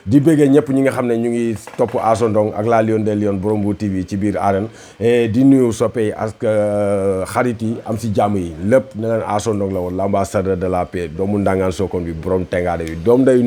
di bëggee ñëpp ñi nga xam ne ñu ngi topp Azo Ndong ak la Lion des Lions borom Mbour TV ci biir arène di nuyu soppe yi ak xarit yi am si jàmm yi lépp ne leen Azo Ndong la woon l'ambassadeur de la paix doomu ndangaan Sokone bi borom tengaade bi doom day